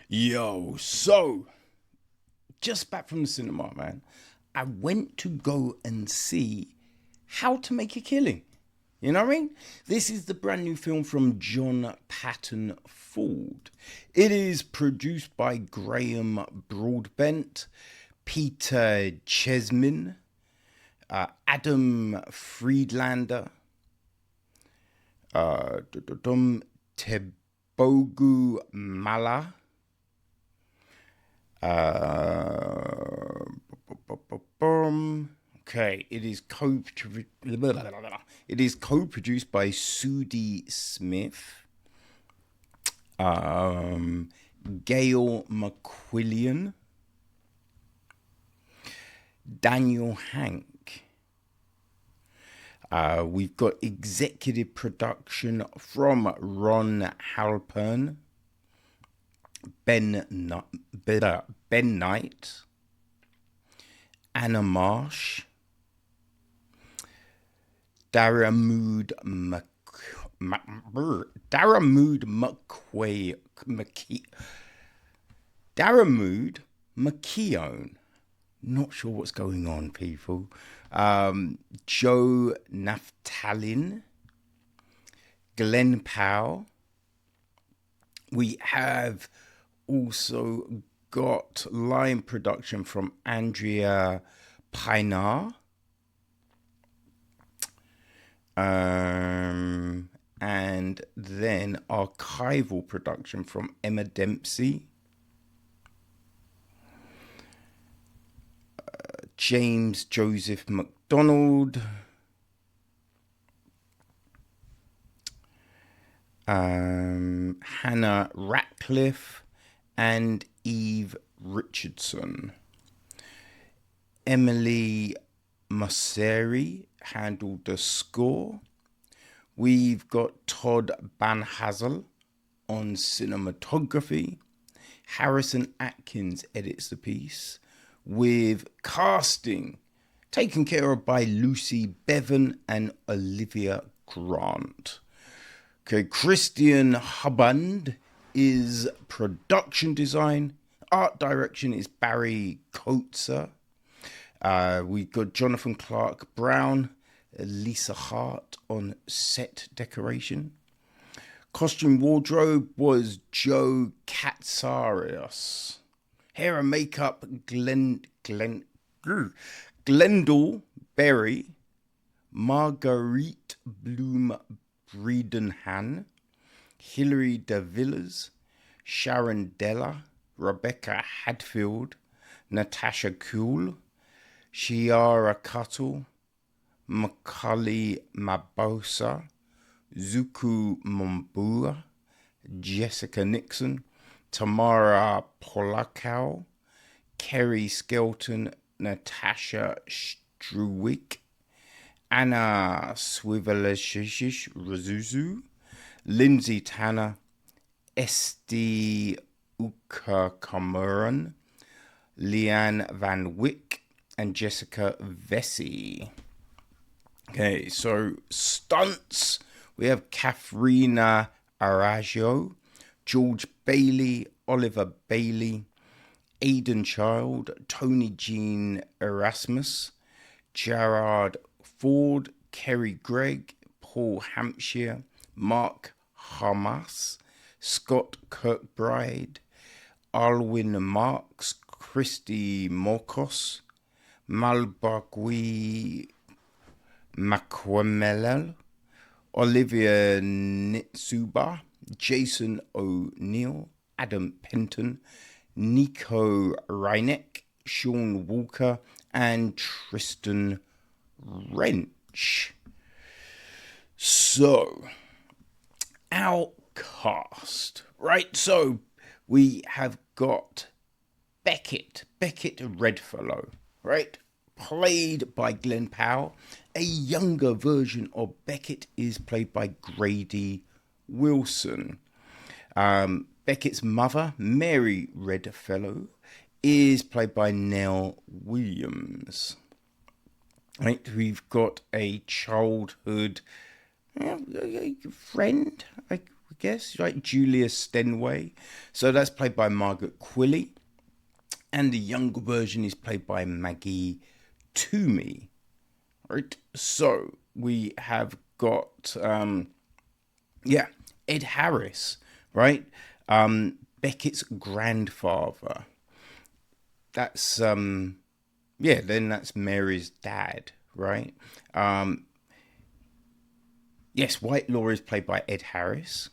Yo, so just back from the cinema, man. I went to go and see How to Make a Killing. You know what I mean? This is the brand new film from John Patton Ford. It is produced by Graham Broadbent, Peter Chesmin, Adam Friedlander, Tebogu Mala, Uh, okay, it is co-produced by Sudie Smith, Gail McQuillian, Daniel Hank. We've got executive production from Ron Halpern, Ben Knight, Anna Marsh, Daramood McKeown. Not sure what's going on, people. Joe Naftalin, Glen Powell. We have also got line production from Andrea Pinar. And then archival production from Emma Dempsey. James Joseph McDonald. Hannah Ratcliffe and Eve Richardson. Emily Masseri handled the score. We've got Todd Banhazel on cinematography. Harrison Atkins edits the piece, with casting taken care of by Lucy Bevan and Olivia Grant. Okay, Christian Hubband is production design. Art direction is Barry Coetzer. We've got Jonathan Clark Brown, Lisa Hart on set decoration. Costume wardrobe was Joe Katsarios. Hair and makeup, Glendale Berry, Marguerite Bloom Breedenhan, Hilary de Villas, Sharon Della, Rebecca Hadfield, Natasha Kuhl, Shiara Cuttle, Macaulay Mabosa, Zuku Mombua, Jessica Nixon, Tamara Polakau, Kerry Skelton, Natasha Struwick, Anna Swivelashish Razuzu, Lindsay Tanner, Esti Uka Kamuran, Leanne Van Wyck, and Jessica Vesey. Okay, so stunts. We have Katharina Araggio, George Bailey, Oliver Bailey, Aidan Child, Tony Jean Erasmus, Gerard Ford, Kerry Gregg, Paul Hampshire, Mark Hamas, Scott Kirkbride, Alwyn Marks, Christy Morkos, Malbagui Makwemelel, Olivia Nitsuba, Jason O'Neill, Adam Penton, Nico Reineck, Sean Walker, and Tristan Wrench. So, our cast, right? So, we have got Becket Redfellow, right? Played by Glen Powell. A younger version of Becket is played by Grady Wilson. Beckett's mother, Mary Redfellow, is played by Nell Williams. Right, we've got a childhood friend, we I guess, right? Julia Stenway. So that's played by Margaret Quilley. And the younger version is played by Maggie Toomey, right? So we have got, Ed Harris, right? Beckett's grandfather. That's, then that's Mary's dad, right? Yes, Whitelaw is played by Ed Harris.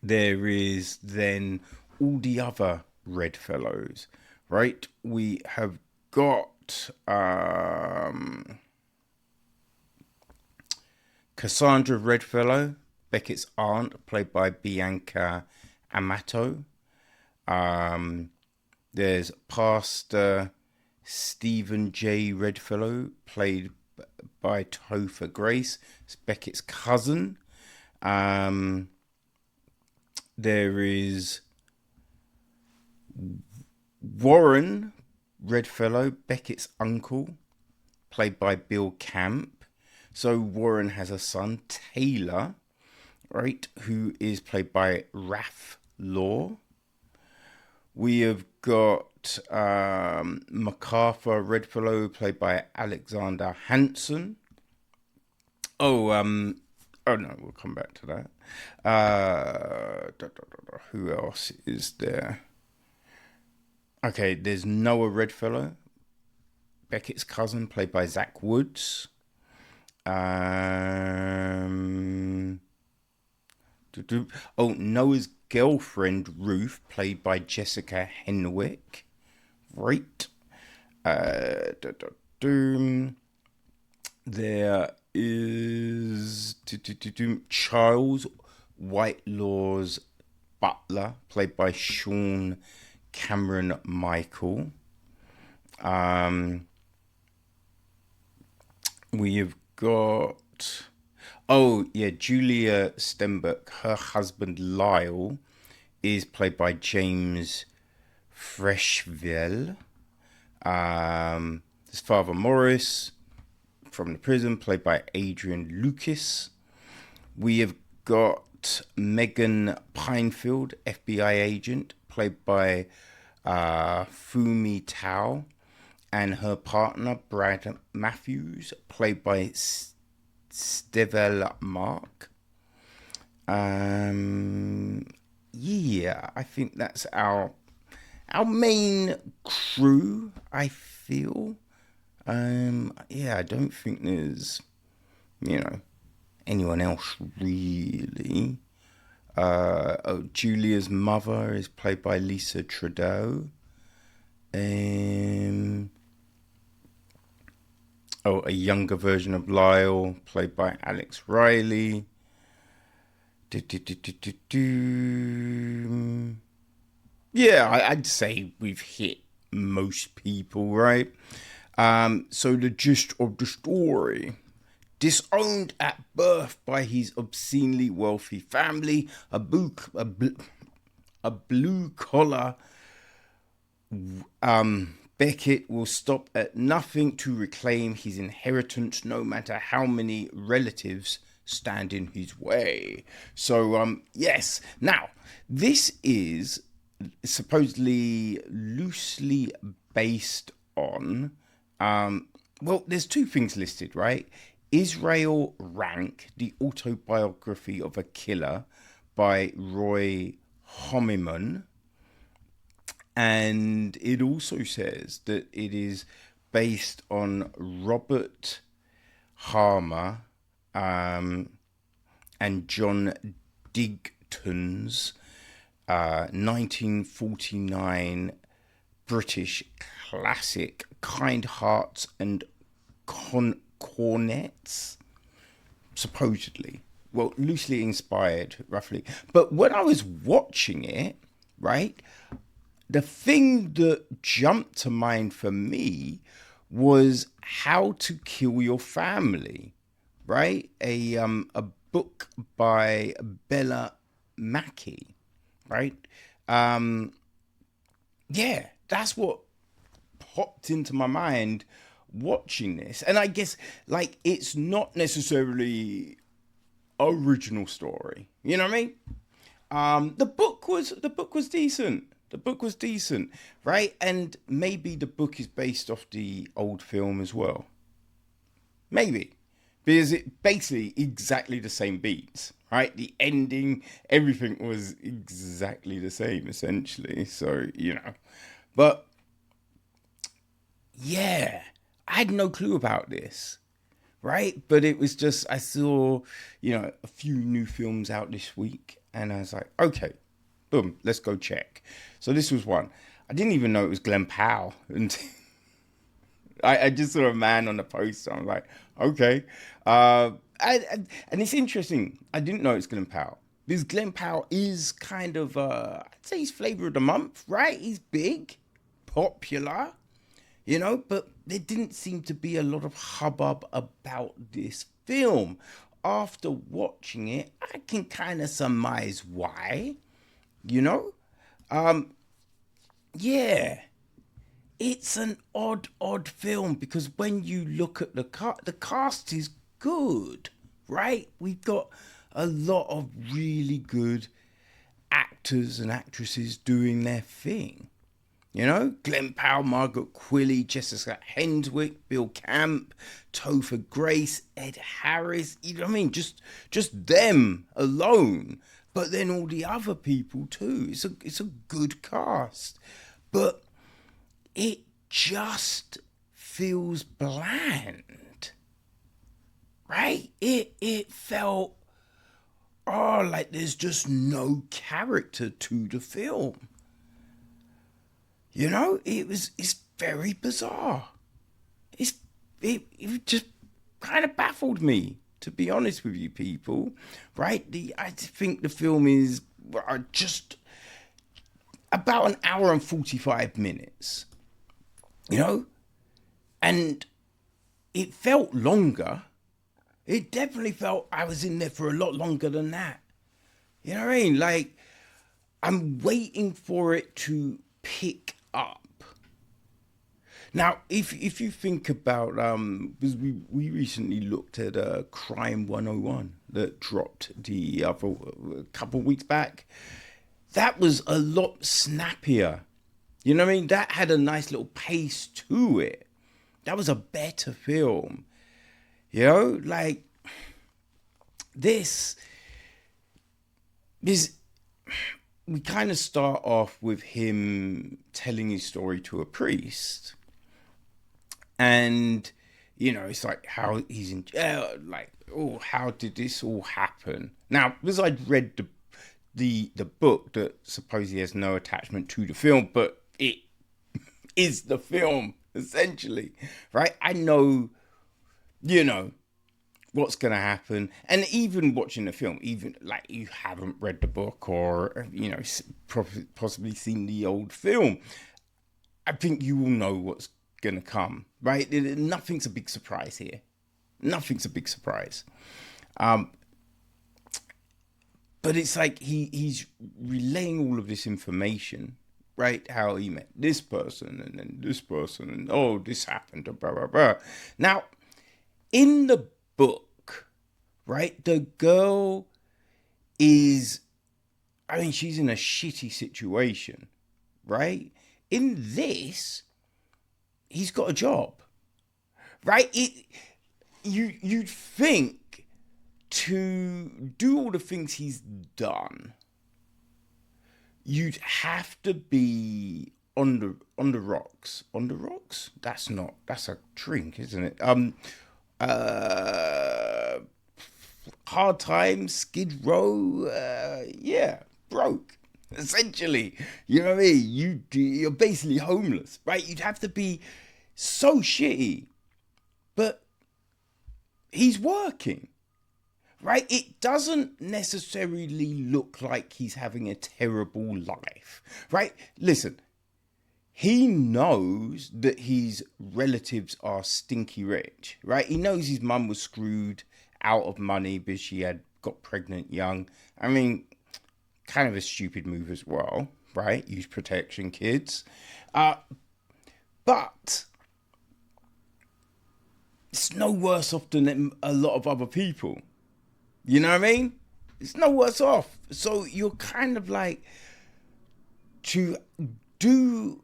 There is then all the other Redfellows, right? We have got Cassandra Redfellow, Beckett's aunt, played by Bianca Amato. There's Pastor Stephen J. Redfellow, played by Topher Grace. It's Beckett's cousin. There is Warren Redfellow, Beckett's uncle, played by Bill Camp. So Warren has a son, Taylor, right, who is played by Raph Law. We have got MacArthur Redfellow, played by Alexander Hanson. Oh no, we'll come back to that. Who else is there? Okay, there's Noah Redfellow, Beckett's cousin, played by Zach Woods. Noah's girlfriend, Ruth, played by Jessica Henwick. Right. There is Charles Whitelaw's butler, played by Sean Cameron Michael. We have got Julia Stenberg. Her husband Lyle is played by James Freshville. His father Morris from the prison, played by Adrian Lucas. We have got Megan Pinefield, FBI agent, played by Fumi Tao, and her partner Brad Matthews, played by Stevel Mark. I think that's our main crew, I feel. I don't think there's, anyone else really. Julia's mother is played by Lisa Trudeau. A younger version of Lyle, played by Alex Riley. I'd say we've hit most people, right? So the gist of the story: disowned at birth by his obscenely wealthy family, a blue-collar Becket will stop at nothing to reclaim his inheritance, no matter how many relatives stand in his way. So, yes. Now, this is supposedly loosely based on, there's two things listed, right? Israel Rank, the autobiography of a killer by Roy Horniman. And it also says that it is based on Robert Harmer and John Dighton's 1949 British classic Kind Hearts and Coronets, supposedly. Well, loosely inspired, roughly. But when I was watching it, right, the thing that jumped to mind for me was How to Kill Your Family, right? A book by Bella Mackie, right? That's what popped into my mind watching this. And I guess, it's not necessarily original story. You know what I mean? The book was decent. The book was decent, right? And maybe the book is based off the old film as well. Maybe. Because it basically exactly the same beats, right? The ending, everything was exactly the same, essentially. So, But, yeah, I had no clue about this, right? But it was just, I saw, a few new films out this week. And I was like, okay, boom, let's go check. So this was one. I didn't even know it was Glen Powell. And I just saw a man on the poster. I'm like, okay. And it's interesting. I didn't know it's Glen Powell. Because Glen Powell is kind of, I'd say he's flavor of the month, right? He's big, popular, but there didn't seem to be a lot of hubbub about this film. After watching it, I can kind of surmise why, yeah. It's an odd film because when you look at the cast is good, right? We've got a lot of really good actors and actresses doing their thing. Glen Powell, Margaret Qualley, Jessica Henswick, Bill Camp, Topher Grace, Ed Harris. You know what I mean? Just them alone. But then all the other people too. It's a good cast. But it just feels bland, right? It felt, like there's just no character to the film. It's very bizarre. It just kind of baffled me, to be honest with you people, right? I think the film is just about an hour and 45 minutes. And it felt longer. It definitely felt I was in there for a lot longer than that. You know what I mean? Like, I'm waiting for it to pick up. Now, if you think about, because we recently looked at Crime 101 that dropped a couple of weeks back. That was a lot snappier. You know what I mean? That had a nice little pace to it. That was a better film. Like this is, we kind of start off with him telling his story to a priest. And, it's like how he's in jail, like, oh, how did this all happen? Now, because I'd read the book that supposedly has no attachment to the film, but it is the film, essentially, right? I know, what's going to happen. And even watching the film, even like you haven't read the book or, possibly seen the old film, I think you will know what's going to come, right? Nothing's a big surprise here. Nothing's a big surprise. But it's like he's relaying all of this information, right? How he met this person and then this person and, oh, this happened, blah, blah, blah. Now, in the book, right, the girl is, she's in a shitty situation, right? In this, he's got a job, right? You'd think to do all the things he's done, you'd have to be on the rocks. On the rocks? That's a drink, isn't it? Hard times, Skid Row, broke. Essentially, you know what I mean? You're basically homeless, right? You'd have to be so shitty, but he's working, right? It doesn't necessarily look like he's having a terrible life, right? Listen, he knows that his relatives are stinky rich, right? He knows his mum was screwed out of money because she had got pregnant young. Kind of a stupid move as well, right? Use protection, kids. But it's no worse off than a lot of other people, You know what I mean? It's no worse off. So you're kind of like, to do,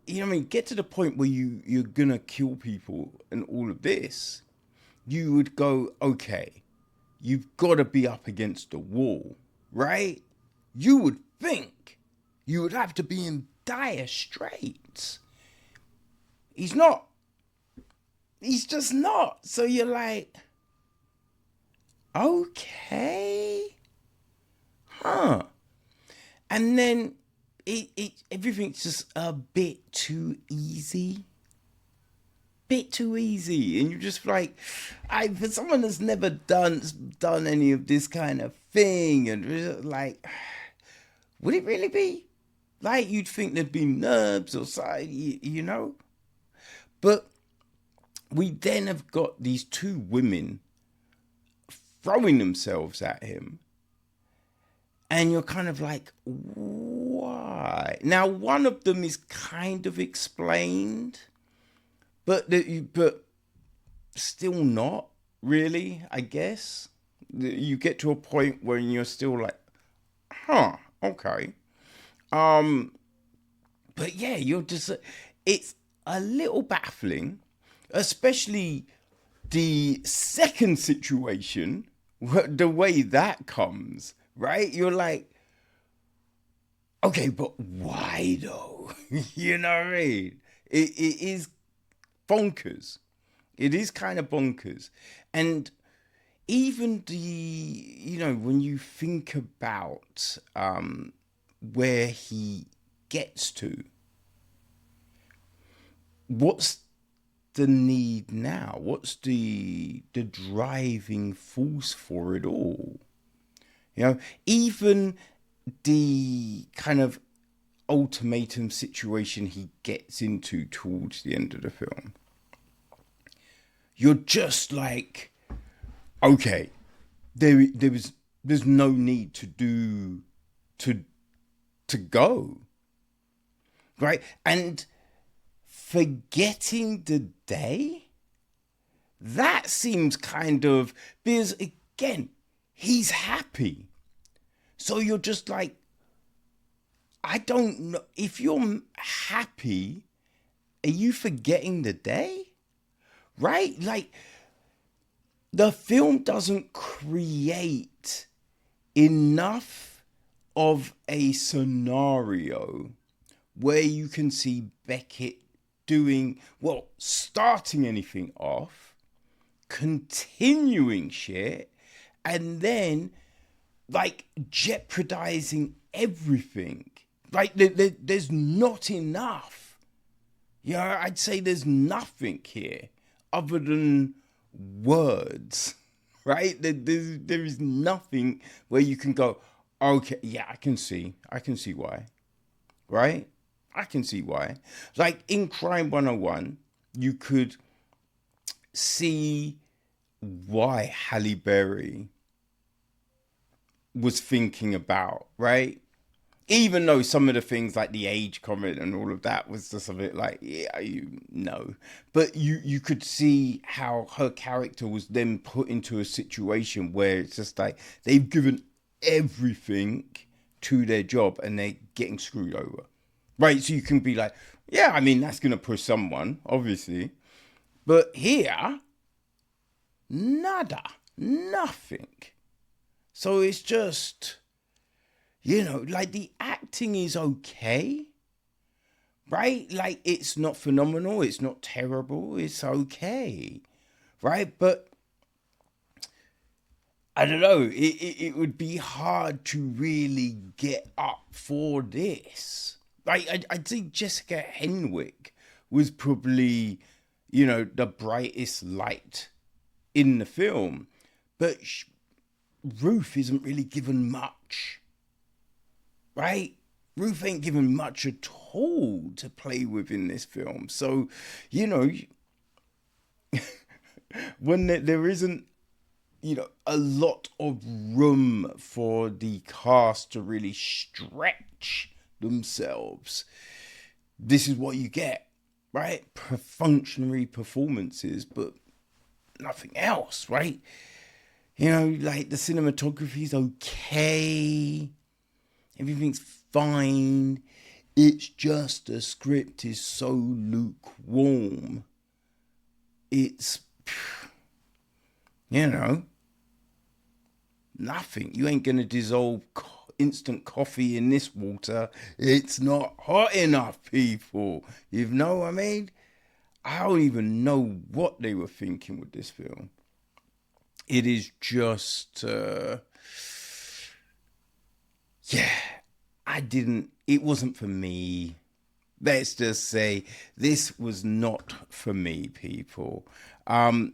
you know what I mean, get to the point where you're gonna kill people and all of this, you would go, okay, you've got to be up against the wall, right? You would think you would have to be in dire straits. He's not. He's just not. So you're like, okay, huh? And then everything's just a bit too easy. Bit too easy, and you're just like, for someone that's never done any of this kind of thing, and like, would it really be like, you'd think there'd be nerves or something, you know? But we then have got these two women throwing themselves at him, and you're kind of like, why? Now, one of them is kind of explained, but still not really, I guess. You get to a point where you're still like, huh, okay. But yeah, you're just, it's a little baffling, especially the second situation, the way that comes, right? You're like, okay, but why though? You know what I mean? It is bonkers. It is kind of bonkers. And even when you think about where he gets to, what's the need now? What's the driving force for it all? Even the kind of ultimatum situation he gets into towards the end of the film, you're just like, okay, there's no need to go, right? And forgetting the day, that seems kind of, because again, he's happy. So you're just like, I don't know, if you're happy, are you forgetting the day? Right? Like, the film doesn't create enough of a scenario where you can see Becket starting anything off, continuing shit, and then like jeopardizing everything. Like, there's not enough. I'd say there's nothing here other than words, right? There is nothing where you can go, okay, yeah, I can see why, right? I can see why. Like in Crime 101, you could see why Halle Berry was thinking about, right? Even though some of the things like the age comment and all of that was just a bit like, yeah, you know. But you could see how her character was then put into a situation where it's just like they've given everything to their job and they're getting screwed over. Right? So you can be like, yeah, I mean, that's going to push someone, obviously. But here, nada, nothing. So it's just, like the acting is okay, right? Like it's not phenomenal, it's not terrible, it's okay, right? But I don't know, it would be hard to really get up for this. Like I'd say Jessica Henwick was probably, the brightest light in the film, but Ruth isn't really given much, right? Ruth ain't given much at all to play with in this film. So, when there isn't, a lot of room for the cast to really stretch themselves, this is what you get, right? Perfunctory performances, but nothing else, right? You know, like the cinematography's okay. Everything's fine. It's just the script is so lukewarm. It's, you know, nothing. You ain't going to dissolve instant coffee in this water. It's not hot enough, people. You know what I mean? I don't even know what they were thinking with this film. It is just, it wasn't for me. Let's just say this was not for me, people. What?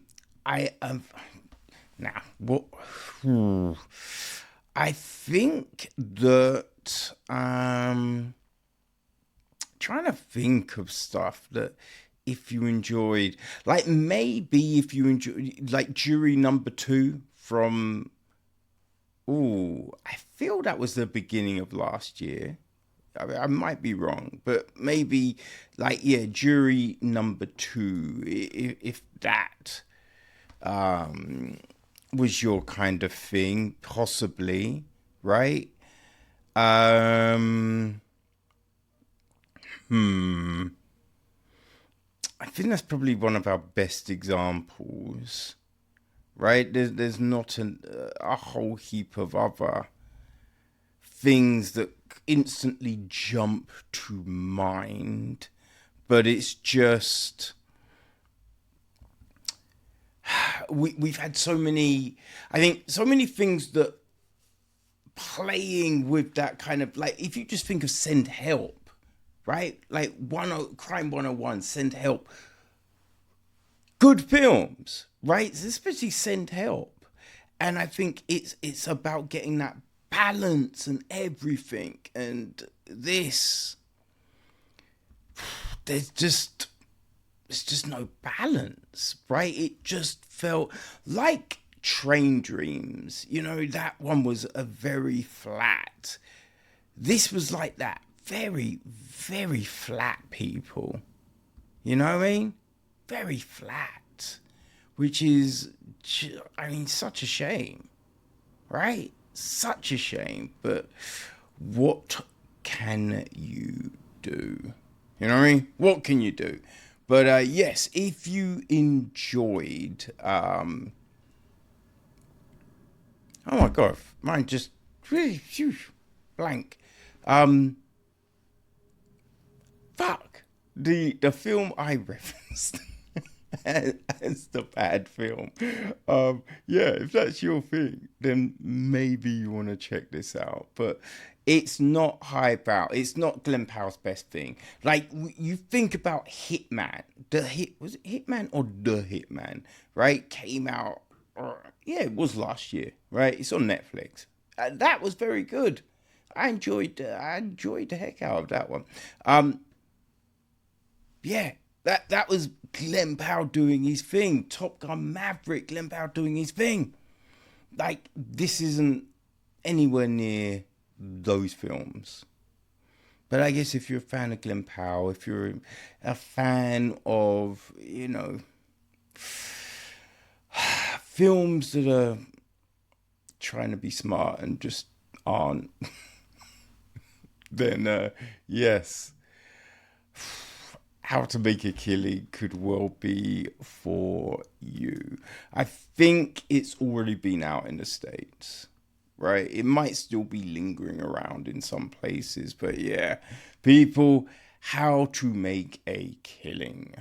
I think that trying to think of stuff that if you enjoyed, like maybe if you enjoyed, like Jury Number 2 from, I feel that was the beginning of last year. I might be wrong, but maybe Jury Number 2, if that was your kind of thing, possibly, right? I think that's probably one of our best examples, right? There's not a whole heap of other things that instantly jump to mind, but it's just we've had so many things that playing with that kind of, like, if you just think of Send Help, right? Like Crime 101, Send Help, good films, right? Especially Send Help. And I think it's about getting that balance and everything. And this, there's just no balance, right? It just felt like Train Dreams. You know, that one was a very flat. This was like that, very, very flat, people. You know what I mean? Very flat, which is, I mean, such a shame, right? Such a shame. But what can you do? You know what I mean? What can you do? But yes, if you enjoyed, oh my God, mine just blank. The film I referenced as the bad film. If that's your thing, then maybe you want to check this out. But it's not hype out. It's not Glen Powell's best thing. Like, you think about Hitman. Was it Hitman or The Hitman? Right? Came out. It was last year. Right? It's on Netflix. That was very good. I enjoyed the heck out of that one. That was Glen Powell doing his thing. Top Gun Maverick, Glen Powell doing his thing. Like, this isn't anywhere near those films. But I guess if you're a fan of Glen Powell, if you're a fan of, you know, films that are trying to be smart and just aren't, then yes, How to Make a Killing could well be for you. I think it's already been out in the States, right? It might still be lingering around in some places, but yeah, people, How to Make a Killing.